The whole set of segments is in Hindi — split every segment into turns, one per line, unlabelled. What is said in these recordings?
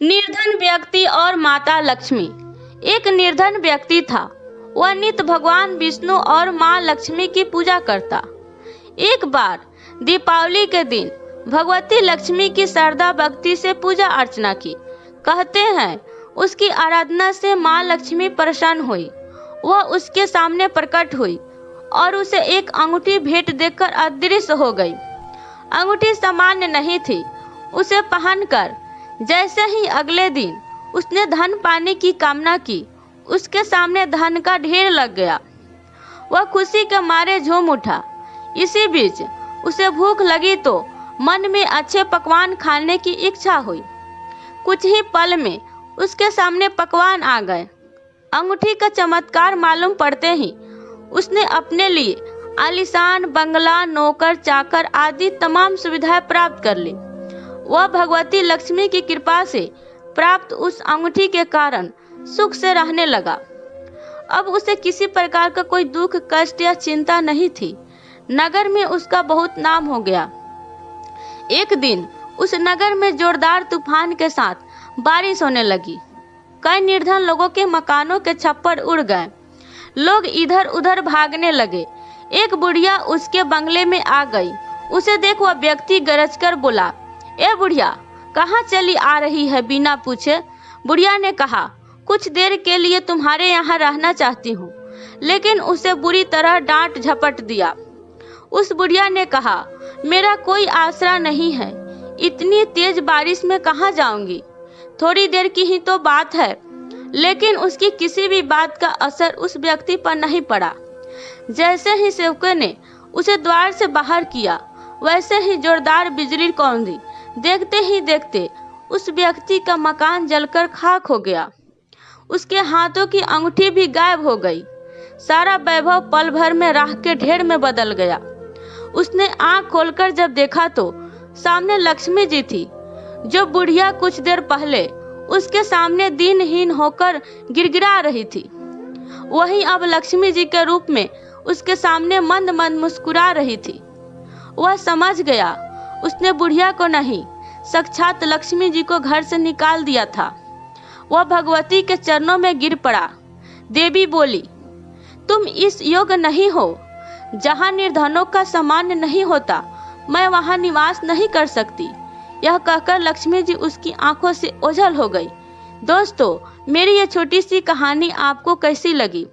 निर्धन व्यक्ति और माता लक्ष्मी। एक निर्धन व्यक्ति था। वह नित्य भगवान विष्णु और माँ लक्ष्मी की पूजा करता। एक बार दीपावली के दिन भगवती लक्ष्मी की श्रद्धा भक्ति से पूजा अर्चना की। कहते हैं उसकी आराधना से माँ लक्ष्मी प्रसन्न हुई। वह उसके सामने प्रकट हुई और उसे एक अंगूठी भेंट देकर अदृश्य हो गई। अंगूठी सामान्य नहीं थी। उसे पहनकर जैसे ही अगले दिन उसने धन पाने की कामना की, उसके सामने धन का ढेर लग गया। वह खुशी के मारे झूम उठा। इसी बीच उसे भूख लगी तो मन में अच्छे पकवान खाने की इच्छा हुई। कुछ ही पल में उसके सामने पकवान आ गए। अंगूठी का चमत्कार मालूम पड़ते ही उसने अपने लिए आलीशान बंगला, नौकर चाकर आदि तमाम सुविधाएं प्राप्त कर ली। वह भगवती लक्ष्मी की कृपा से प्राप्त उस अंगूठी के कारण सुख से रहने लगा। अब उसे किसी प्रकार का कोई दुख, कष्ट या चिंता नहीं थी। नगर में उसका बहुत नाम हो गया। एक दिन उस नगर में जोरदार तूफान के साथ बारिश होने लगी। कई निर्धन लोगों के मकानों के छप्पर उड़ गए। लोग इधर उधर भागने लगे। एक बुढ़िया उसके बंगले में आ गई। उसे देख वह व्यक्ति गरजकर बोला, ए बुढ़िया, कहाँ चली आ रही है बिना पूछे? बुढ़िया ने कहा, कुछ देर के लिए तुम्हारे यहाँ रहना चाहती हूँ। लेकिन उसे बुरी तरह डांट झपट दिया। उस बुढ़िया ने कहा, मेरा कोई आसरा नहीं है। इतनी तेज बारिश में कहाँ जाऊंगी? थोड़ी देर की ही तो बात है। लेकिन उसकी किसी भी बात का असर उस व्यक्ति पर नहीं पड़ा। जैसे ही सेवकों ने उसे द्वार से बाहर किया, वैसे ही जोरदार बिजली कौंधी। देखते ही देखते उस व्यक्ति का मकान जलकर खाक हो गया। उसके हाथों की अंगूठी भी गायब हो गई। सारा वैभव पल भर में राख के ढेर में बदल गया। उसने आंख खोलकर जब देखा तो सामने लक्ष्मी जी थी, जो बुढ़िया कुछ देर पहले उसके सामने दीनहीन होकर गिड़गिड़ा रही थी। वहीं अब लक्ष्मी जी के रूप में उसके सामने मंद मंद मुस्कुरा रही थी। वह समझ गया उसने बुढ़िया को नहीं, साक्षात लक्ष्मी जी को घर से निकाल दिया था। वह भगवती के चरणों में गिर पड़ा। देवी बोली, तुम इस योग्य नहीं हो। जहाँ निर्धनों का सम्मान नहीं होता, मैं वहाँ निवास नहीं कर सकती। यह कहकर लक्ष्मी जी उसकी आंखों से ओझल हो गई। दोस्तों, मेरी यह छोटी सी कहानी आपको कैसी लगी?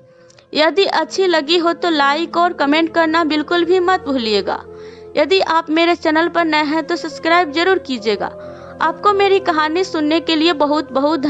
यदि अच्छी लगी हो तो लाइक और कमेंट करना बिल्कुल भी मत भूलिएगा। यदि आप मेरे चैनल पर नए हैं तो सब्सक्राइब जरूर कीजिएगा। आपको मेरी कहानी सुनने के लिए बहुत बहुत